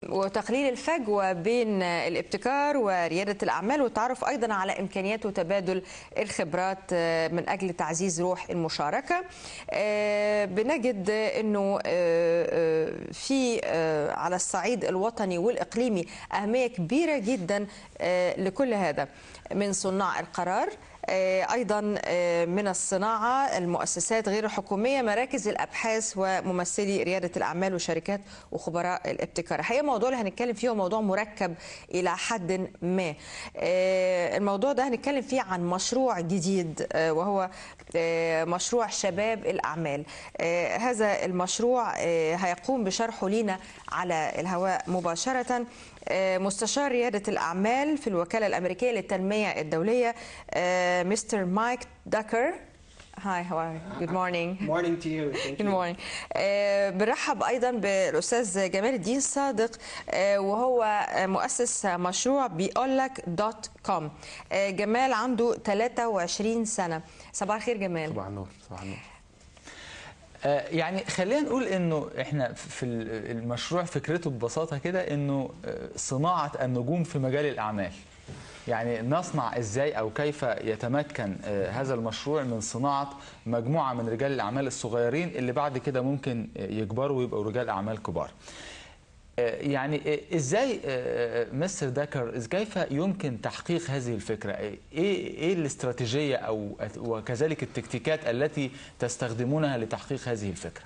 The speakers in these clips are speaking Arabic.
وتقليل الفجوة بين الابتكار وريادة الأعمال والتعرف أيضا على إمكانيات وتبادل الخبرات من أجل تعزيز روح المشاركة. بنجد أنه في على الصعيد الوطني والإقليمي أهمية كبيرة جدا لكل هذا، من صناع القرار أيضا من الصناعة، المؤسسات غير الحكومية، مراكز الأبحاث وممثلي ريادة الأعمال وشركات وخبراء الابتكار. الحقيقة الموضوع اللي هنتكلم فيه هو موضوع مركب إلى حد ما. الموضوع ده هنتكلم فيه عن مشروع جديد وهو مشروع شباب الأعمال. هذا المشروع هيقوم بشرحه لينا على الهواء مباشرة مستشار ريادة الأعمال في الوكالة الأمريكية للتنمية الدولية مستر مايك داكر. Hi, how are you? Good morning. Morning to you. Thank Good morning. بنرحب أيضا بالأستاذ جمال الدين صادق وهو مؤسس مشروع بيقولك.com. جمال عنده 23 سنة. صباح الخير جمال. صباح النور. صباح النور. يعني خلينا نقول انه احنا في المشروع فكرته ببساطه كده انه صناعه النجوم في مجال الاعمال. يعني نصنع ازاي او كيف يتمكن هذا المشروع من صناعه مجموعه من رجال الاعمال الصغيرين اللي بعد كده ممكن يكبروا ويبقوا رجال اعمال كبار. يعني ازاي مستر داكر كيف يمكن تحقيق هذه الفكره؟ ايه الاستراتيجيه او وكذلك التكتيكات التي تستخدمونها لتحقيق هذه الفكره؟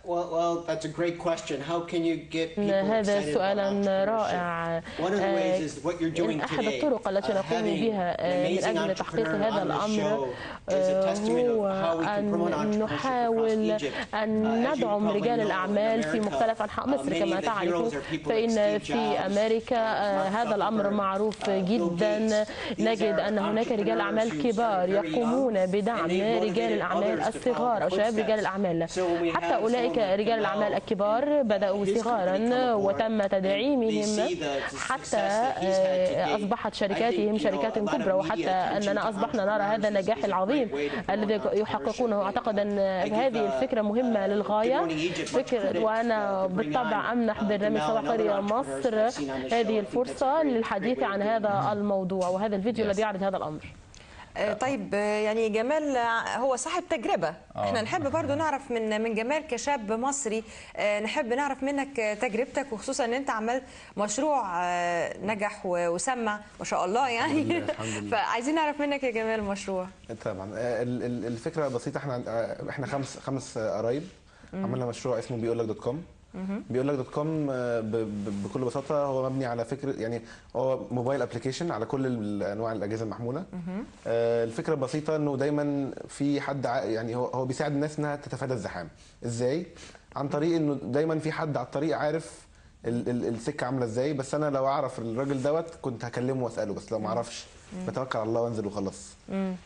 Well, that's a great question. How can you get people هذا excited سؤال about رائع. One of the ways is what you're doing أحد today. الطرق التي نقوم بها من أجل تحقيق هذا الأمر هو أن نحاول أن ندعم رجال الأعمال في مختلف أنحاء مصر. كما تعرف فإن في أمريكا هذا الأمر معروف جدا. نجد أن هناك رجال أعمال كبار يقومون بدعم رجال الأعمال الصغار أو شباب رجال الأعمال. حتى أولئك رجال الأعمال الكبار بدأوا صغارا وتم تدعيمهم حتى أصبحت شركاتهم شركات كبرى، وحتى أننا أصبحنا نرى هذا النجاح العظيم الذي يحققونه. أعتقد أن هذه الفكرة مهمة للغاية. وأنا بالطبع أمنح برنامج صباح الخير يا مصر هذه الفرصة للحديث عن هذا الموضوع وهذا الفيديو الذي يعرض هذا الأمر. طيب يعني جمال هو صاحب تجربة. احنا نحب برضو نعرف من جمال كشاب مصري، نحب نعرف منك تجربتك، وخصوصا ان انت عملت مشروع نجح وسمع ما شاء الله يعني. فعايزين نعرف منك يا جمال المشروع. طبعا الفكرة بسيطة. احنا خمس قرايب عملنا مشروع اسمه بيقولك.com. بيقولك.com بكل بساطه هو مبني على فكره، يعني هو موبايل ابلكيشن على كل انواع الاجهزه المحموله. الفكره بسيطه انه دايما في حد يعني هو بيساعد الناس انها تتفادى الزحام. ازاي؟ عن طريق انه دايما في حد على الطريق عارف السكه عامله ازاي. بس انا لو اعرف الراجل دوت كنت هكلمه واساله، بس لو ما اعرفش بتوكل على الله وانزل وخلاص.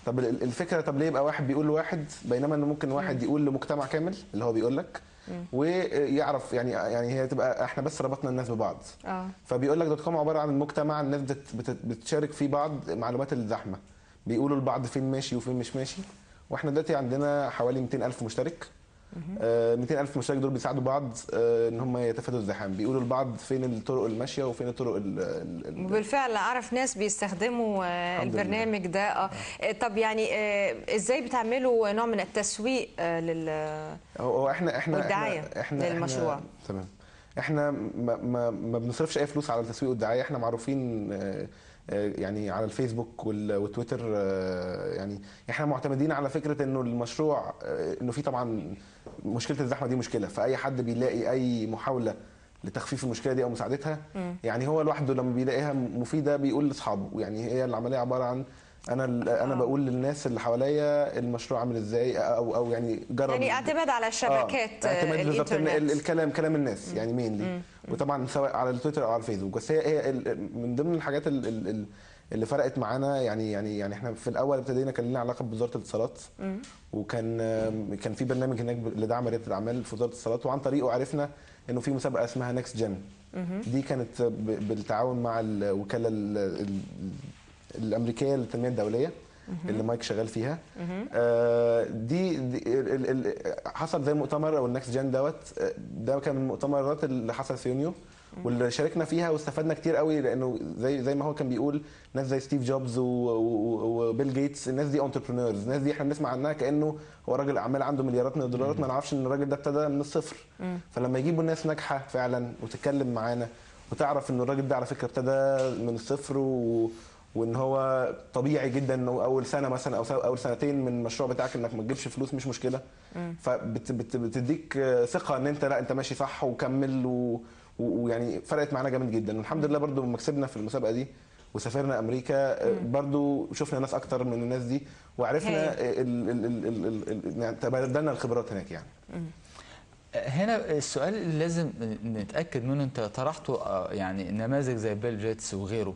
طب الفكره، طب ليه يبقى واحد بيقول لواحد بينما انه ممكن واحد يقول لمجتمع كامل اللي هو بيقولك ويعرف يعني هي تبقى احنا بس ربطنا الناس ببعض. فبيقولك.com عباره عن مجتمع الناس بتشارك فيه بعض معلومات الزحمه، بيقولوا لبعض فين ماشي وفين مش ماشي. واحنا دلوقتي عندنا حوالي 200,000 مشترك. 200,000 مشترك دول بيساعدوا بعض ان هم يتفادوا الزحام، بيقولوا لبعض فين الطرق الماشيه وفين الطرق وبالفعل اعرف ناس بيستخدموا البرنامج ده. طب يعني ازاي بتعملوا نوع من التسويق هو احنا والدعايه للمشروع؟ تمام. احنا ما بنصرفش اي فلوس على التسويق والدعايه. احنا معروفين يعني على الفيسبوك والتويتر. يعني احنا معتمدين على فكره انه المشروع انه في طبعا مشكله الزحمه دي مشكله، فاي حد بيلاقي اي محاوله لتخفيف المشكله دي او مساعدتها يعني هو لوحده لما بيلاقيها مفيده بيقول لاصحابه. يعني هي العمليه عباره عن انا بقول للناس اللي حواليا المشروع عامل ازاي او يعني جرب، يعني اعتماد على الشبكات اعتماد بالظبط كلام الناس يعني مين. وطبعا سواء على التويتر او على الفيسبوك. بس هي من ضمن الحاجات اللي فرقت معانا يعني احنا في الاول ابتدينا كان لنا علاقه بوزاره الاتصالات، وكان في برنامج هناك لدعم رياده الاعمال في وزاره الاتصالات، وعن طريقه عرفنا انه في مسابقه اسمها نكست جن. دي كانت بالتعاون مع الوكاله الامريكيه للتنميه الدوليه. اللي مايك شغال فيها. دي حصل زي مؤتمر او النكست جين ده كان من المؤتمرات اللي حصل في يونيو، واللي شاركنا فيها واستفدنا كتير قوي، لانه زي ما هو كان بيقول ناس زي ستيف جوبز وبيل جيتس، الناس دي انتربرينورز، الناس دي احنا بنسمع عنها كانه هو راجل اعمال عنده مليارات من الدولارات، ما نعرفش ان الراجل ده ابتدى من الصفر. فلما يجيبوا ناس ناجحه فعلا وتتكلم معانا وتعرف ان الراجل ده على فكره ابتدى من الصفر وان هو طبيعي جدا انه اول سنه مثلا او اول سنتين من المشروع بتاعك انك ما تجيبش فلوس مش مشكله، فبتديك ثقه ان انت لا انت ماشي صح وكمل ويعني فرقت معانا جامد جدا. والحمد لله برضو لما كسبنا في المسابقه دي وسافرنا امريكا برضو شفنا ناس اكتر من الناس دي وعرفنا يعني تبادلنا الخبرات هناك يعني. هنا السؤال اللي لازم نتاكد منه، انت طرحته يعني نماذج زي بيل جيتس وغيره،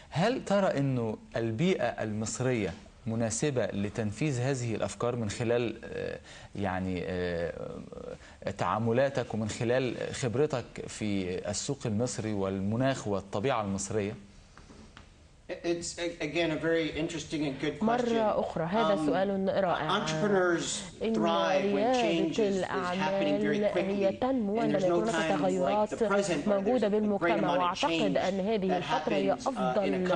هل ترى انه البيئه المصريه مناسبه لتنفيذ هذه الافكار من خلال يعني تعاملاتك ومن خلال خبرتك في السوق المصري والمناخ والطبيعه المصريه؟ It's again a very interesting and good question. مرة أخرى هذا سؤال رائع. إن ريادة الأعمال هي تنمو عندما يكون هناك تغيرات موجودة بالمجتمع، وأعتقد أن هذه الفترة هي أفضل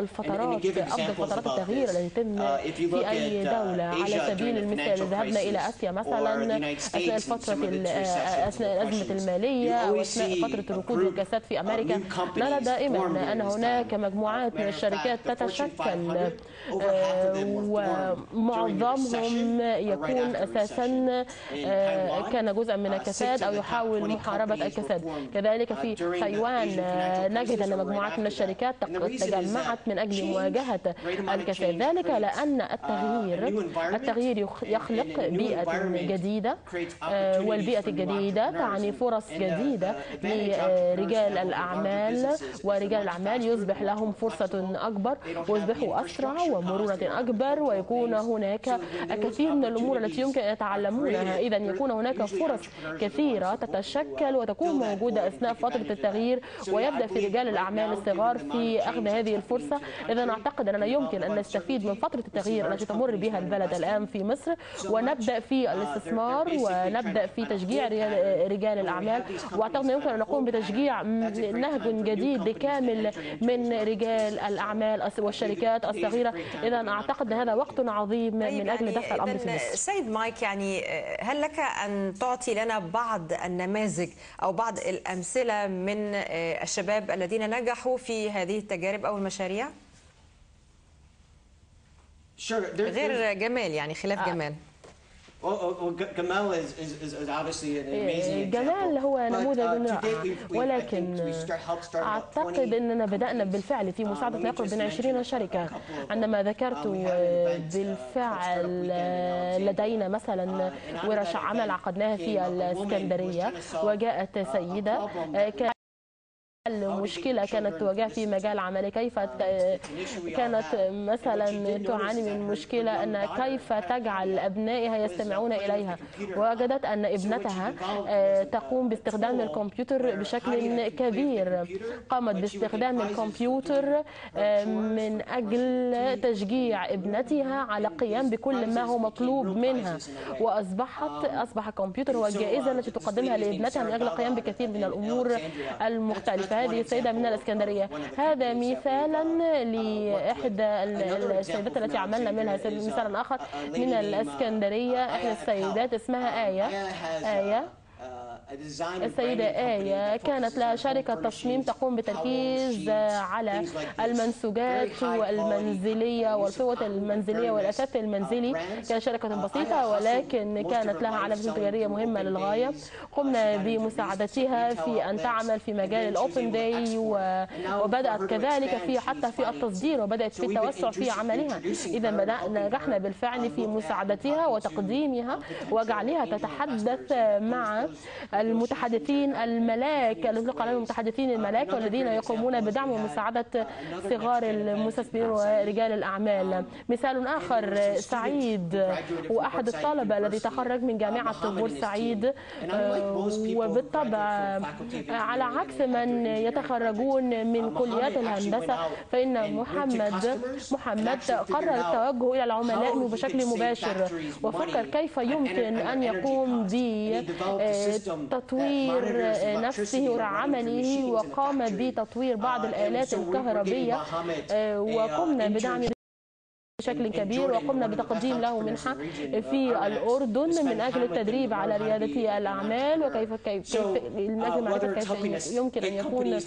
فترات التغيير التي تتم في أي دولة. على سبيل المثال ذهبنا إلى آسيا مثلا أثناء الأزمة المالية أو أثناء فترة ركود الجسد في أمريكا، نرى دائما أن هناك مجموعات من الشركات تتشكل ومعظمهم يكون أساسا كان جزءا من الكساد أو يحاول محاربة الكساد. كذلك في تايوان نجد أن مجموعات من الشركات تجمعت من أجل مواجهة الكساد، ذلك لأن التغيير يخلق بيئة جديدة، والبيئة الجديدة تعني فرص جديدة لرجال الأعمال، ورجال الأعمال يصبح لهم فرصة أكبر ويصبحوا أسرع ومرونة أكبر، ويكون هناك الكثير من الأمور التي يمكن أن يتعلمونها. إذا يكون هناك فرص كثيرة تتشكل وتكون موجودة أثناء فترة التغيير، ويبدأ في رجال الأعمال الصغار في أخذ هذه الفرصة. إذا أعتقد أننا يمكن أن نستفيد من فترة التغيير التي تمر بها البلد الآن في مصر، ونبدأ في الاستثمار ونبدأ في تشجيع رجال الأعمال. وأعتقد يمكن أن نقوم بتشجيع نهج جديد كامل من رجال الأعمال والشركات الصغيرة. إذا أعتقد أن هذا وقت عظيم من أجل دفع الأمر في مصر. سيد مايك، يعني هل لك أن تعطي لنا بعض النماذج أو بعض الأمثلة من الشباب الذين نجحوا في هذه التجارب أو المشاريع؟ غير جمال، يعني خلاف جمال. جمال هو نموذج رائع، ولكن أعتقد أننا بدأنا بالفعل في مساعدة ما يقرب من 20 شركة. عندما ذكرت بالفعل لدينا مثلا ورش عمل عقدناها في الإسكندرية، وجاءت سيدة مشكلة كانت تواجه في مجال عملي، كيف كانت مثلا تعاني من مشكلة أن كيف تجعل أبنائها يستمعون إليها، ووجدت أن ابنتها تقوم باستخدام الكمبيوتر بشكل كبير. قامت باستخدام الكمبيوتر من أجل تشجيع ابنتها على القيام بكل ما هو مطلوب منها، وأصبح الكمبيوتر هو الجائزة التي تقدمها لابنتها من أجل القيام بكثير من الأمور المختلفة. هذه السيدة من الإسكندرية. هذا مثالا لإحدى السيدات التي عملنا منها. مثال آخر من الإسكندرية، إحدى السيدات اسمها آية. السيدة آية كانت لها شركة تصميم تقوم بالتركيز على المنسوجات المنزلية والفوط المنزلية والأثاث المنزلي. كانت شركة بسيطة ولكن كانت لها علامة تجارية مهمة للغاية. قمنا بمساعدتها في أن تعمل في مجال الأوبن داي، وبدأت كذلك حتى في التصدير، وبدأت في التوسع في عملها. إذا نجحنا بالفعل في مساعدتها وتقديمها وجعلها تتحدث مع المتحدثين الملاك الذي يطلق عليهم المتحدثين الملاك، والذين يقومون بدعم ومساعدة صغار المستثمرين ورجال الأعمال. مثال آخر سعيد، وأحد الطلبة الذي تخرج من جامعة بورسعيد، وبالطبع على عكس من يتخرجون من كليات الهندسة، فإن محمد قرر التوجه إلى العملاء بشكل مباشر، وفكر كيف يمكن أن يقوم بتطوير نفسه وعمله، وقام بتطوير بعض الآلات الكهربية، وقمنا بدعم بشكل كبير، وقمنا بتقديم له منحة في الأردن من أجل التدريب على ريادة الأعمال، وكيف من أجل معرفة كيف يمكن أن يكون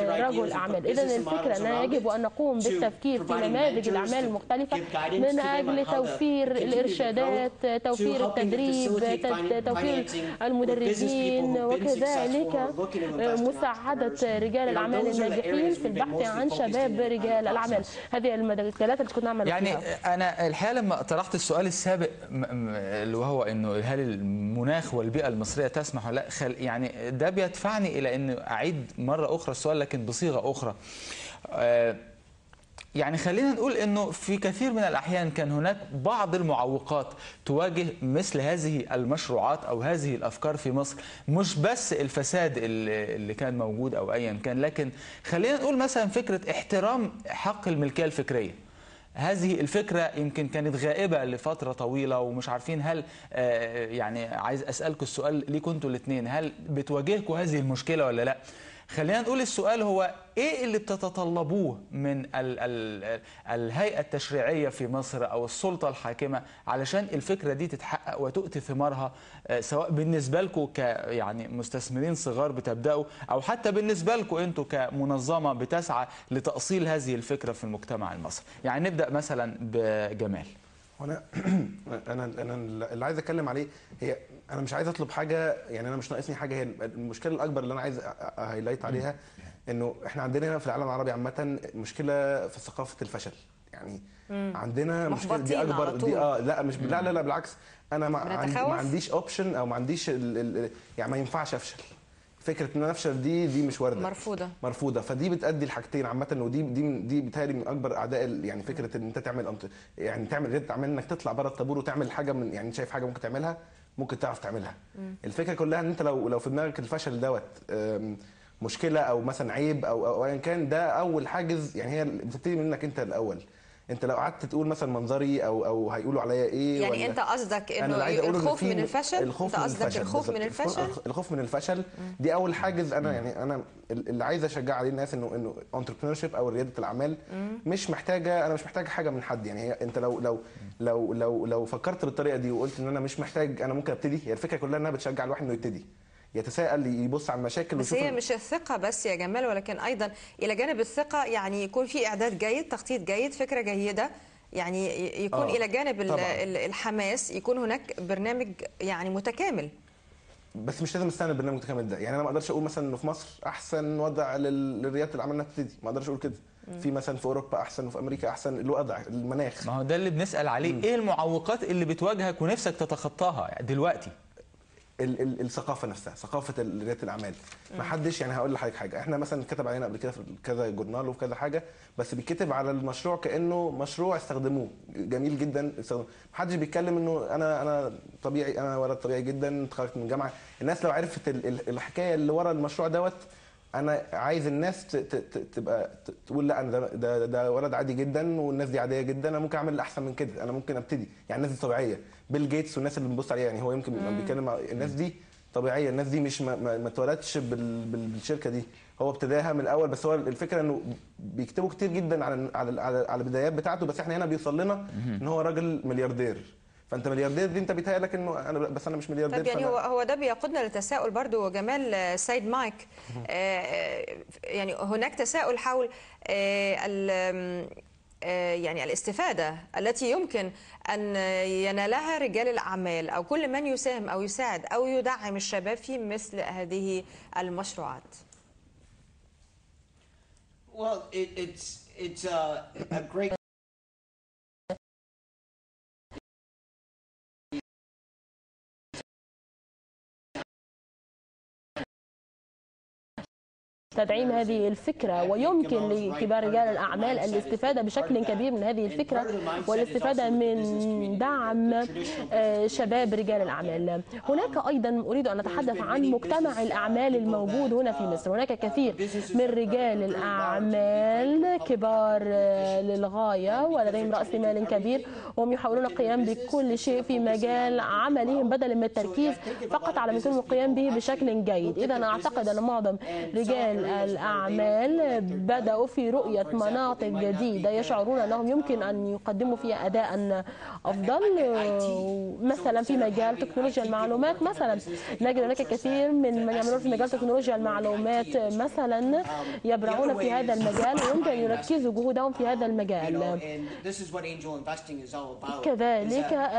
رجل أعمال. إذن الفكرة أننا يجب أن نقوم بالتفكير في نماذج الأعمال المختلفة من أجل توفير الإرشادات، توفير التدريب، توفير المدربين، وكذلك مساعدة رجال الأعمال الناجحين في البحث عن شباب رجال الأعمال. هذه المجالات اللي كنا نعمل. يعني أنا الحقيقة لما طرحت السؤال السابق اللي وهو إنه هل المناخ والبيئة المصرية تسمح ولا لا، يعني ده بيدفعني إلى إنه أعيد مرة أخرى السؤال لكن بصيغة أخرى. يعني خلينا نقول إنه في كثير من الأحيان كان هناك بعض المعوقات تواجه مثل هذه المشروعات أو هذه الأفكار في مصر، مش بس الفساد اللي كان موجود أو أيا كان، لكن خلينا نقول مثلا فكرة احترام حق الملكية الفكرية. هذه الفكرة يمكن كانت غائبة لفترة طويلة، ومش عارفين هل يعني عايز أسألكم السؤال ليكم انتوا الاثنين، هل بتواجهكم هذه المشكلة ولا لا؟ خلينا نقول السؤال هو ايه اللي بتتطلبوه من الهيئة التشريعية في مصر او السلطة الحاكمة علشان الفكرة دي تتحقق وتؤتي ثمارها، سواء بالنسبة لكم يعني مستثمرين صغار بتبدأوا، او حتى بالنسبة لكم انتوا كمنظمة بتسعى لتأصيل هذه الفكرة في المجتمع المصري. يعني نبدأ مثلا بجمال. انا اللي عايز اتكلم عليه هي انا مش عايز اطلب حاجه، يعني انا مش ناقصني حاجه. هي المشكله الاكبر اللي انا عايز هايلايت عليها انه احنا عندنا هنا في العالم العربي عامه مشكله في ثقافه الفشل. يعني عندنا مشكله دي اكبر دي لا مش لا بالعكس، انا ما عنديش اوبشن او ما عنديش يعني ما ينفعش افشل. فكره ان انا افشل دي مش وارده، مرفوضه. فدي بتؤدي لحاجتين عامه، ودي بتهيألي من اكبر اعداء يعني فكره ان انت تعمل رياده اعمال، انك تطلع بره الطابور وتعمل حاجه من يعني شايف حاجه ممكن تعملها، ممكن تعرف تعملها. الفكره كلها ان انت لو في دماغك الفشل دوت مشكله او مثلا عيب او ايا كان، ده اول حاجز. يعني هي بتبتدي منك انت الاول. انت لو قعدت تقول مثلا منظري او هيقولوا عليا ايه، يعني انت قصدك انه الخوف من الفشل، الخوف من الفشل دي اول حاجز. انا اللي عايز اشجع عليه الناس انه entrepreneurship او رياده الاعمال مش محتاجه، انا مش محتاج حاجه من حد. يعني هي انت لو فكرت بالطريقه دي وقلت ان انا مش محتاج، انا ممكن ابتدي. هي الفكره كلها انها بتشجع الواحد انه يبتدي، يتساءل، يبص على المشاكل. بس هي مش الثقة بس يا جمال، ولكن أيضا إلى جانب الثقة يعني يكون في إعداد جيد، تخطيط جيد، فكرة جيدة، يعني يكون إلى جانب الحماس يكون هناك برنامج يعني متكامل. بس مش لازم استنى البرنامج المتكامل ده. يعني أنا ما أقدرش أقول مثلا إنه في مصر أحسن وضع للريادة الأعمال إنها تبتدي، ما أقدرش أقول كده. في مثلا في أوروبا أحسن، وفي أمريكا أحسن الوضع، المناخ. ما هو ده اللي بنسأل عليه. إيه المعوقات اللي بتواجهك ونفسك تتخطاها دلوقتي؟ الثقافه نفسها، ثقافه رياده الاعمال. ما حدش، يعني هقول لحضرتك حاجه، احنا مثلا اتكتب علينا قبل كده في كذا جورنال وفي كذا حاجه، بس بيتكتب على المشروع كانه مشروع استخدموه جميل جدا. ما حدش بيتكلم انه انا طبيعي، انا ولد طبيعي جدا اتخرجت من الجامعه. الناس لو عرفت الحكايه اللي ورا المشروع دوت، انا عايز الناس تبقى تقول لا انا ده ولد عادي جدا، والناس دي عاديه جدا، انا ممكن اعمل احسن من كده، انا ممكن ابتدي. يعني الناس دي طبيعيه. بيل جيتس والناس اللي بنبص عليها، يعني هو يمكن بيتكلم الناس دي طبيعيه، الناس دي مش ما اتولدش بالشركه دي، هو ابتداها من الاول. بس هو الفكره انه بيكتبوا كتير جدا على البدايات بتاعته، بس احنا هنا بيوصل لنا ان هو راجل ملياردير. فانت ملياردير دي انت بيتهيألك انه انا مش ملياردير. طب يعني هو ده بيقودنا للتساؤل برضو جمال سيد مايك. يعني هناك تساؤل حول يعني الاستفادة التي يمكن أن ينالها رجال الأعمال أو كل من يساهم أو يساعد أو يدعم الشباب في مثل هذه المشروعات. Well, it's a great تدعيم هذه الفكرة، ويمكن لكبار رجال الأعمال الاستفادة بشكل كبير من هذه الفكرة والاستفادة من دعم شباب رجال الأعمال. هناك أيضا أريد أن أتحدث عن مجتمع الأعمال الموجود هنا في مصر. هناك كثير من رجال الأعمال كبار للغاية ولديهم رأس مال كبير، وهم يحاولون القيام بكل شيء في مجال عملهم بدلا من التركيز فقط على ما يكونوا القيام به بشكل جيد. إذا أعتقد أن معظم رجال الأعمال بدأوا في رؤية مناطق جديدة يشعرون أنهم يمكن أن يقدموا فيها أداء أفضل، مثلا في مجال تكنولوجيا المعلومات. مثلا نجد هناك كثير من يعملون في مجال تكنولوجيا المعلومات مثلا يبرعون في هذا المجال ويمكن أن يركزوا جهودهم في هذا المجال. كذلك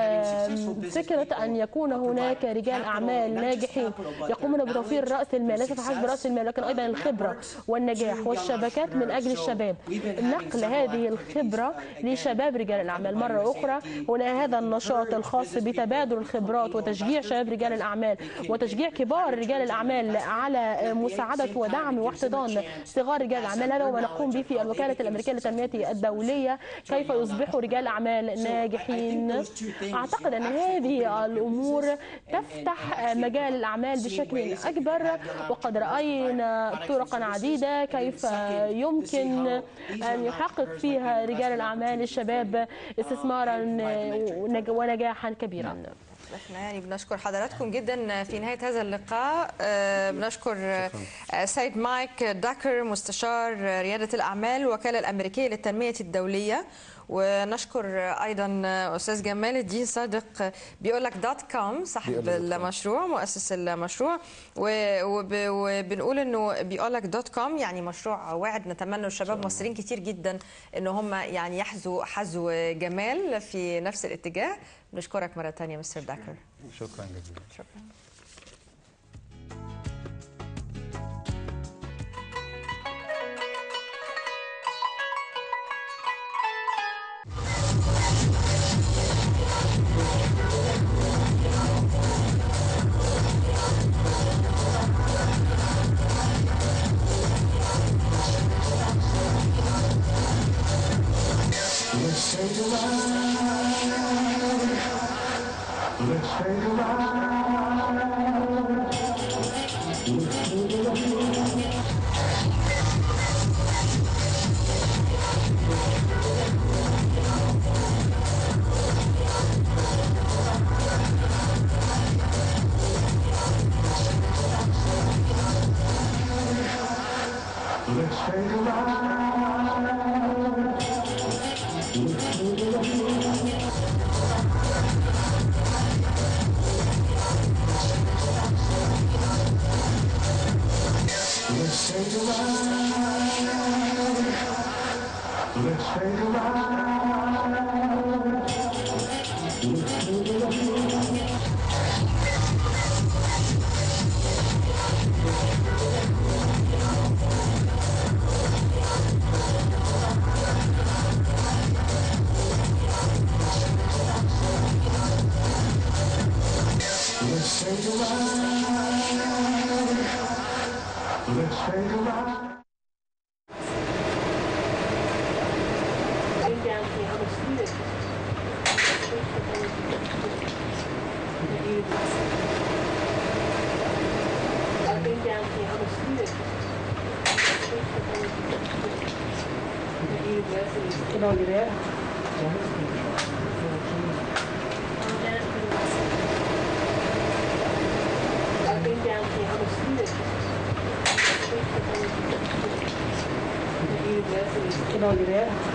فكرة أن يكون هناك رجال أعمال ناجحين يقومون بتوفير رأس المال، ليس فحسب رأس المال لكن أيضا الخبرة والنجاح والشبكات من أجل الشباب، نقل هذه الخبرة لشباب رجال الأعمال. مرة أخرى هنا هذا النشاط الخاص بتبادل الخبرات وتشجيع شباب رجال الأعمال وتشجيع كبار رجال الأعمال على مساعدة ودعم واحتضان صغار رجال الأعمال. هذا ما نقوم به في الوكالة الأمريكية للتنمية الدولية، كيف يصبحوا رجال أعمال ناجحين. أعتقد أن هذه الأمور تفتح مجال الأعمال بشكل أكبر، وقد رأينا طرقا عديدة كيف يمكن أن يحقق فيها رجال الأعمال الشباب استثمارا ونجاحا كبيرا. احنا يعني بنشكر حضراتكم جدا في نهاية هذا اللقاء. بنشكر سيد مايك داكر مستشار ريادة الأعمال الوكالة الأمريكية للتنمية الدولية، ونشكر ايضا استاذ جمال الدين صادق بيقول لك .com صاحب المشروع مؤسس المشروع، وبنقول انه بيقول لك .com يعني مشروع واعد. نتمنى الشباب مصريين كتير جدا ان هم يعني يحذوا حذو جمال في نفس الاتجاه. بنشكرك مره ثانيه مستر داكر. شكرا جزيلا. شكرا. I've been down here on a student. university.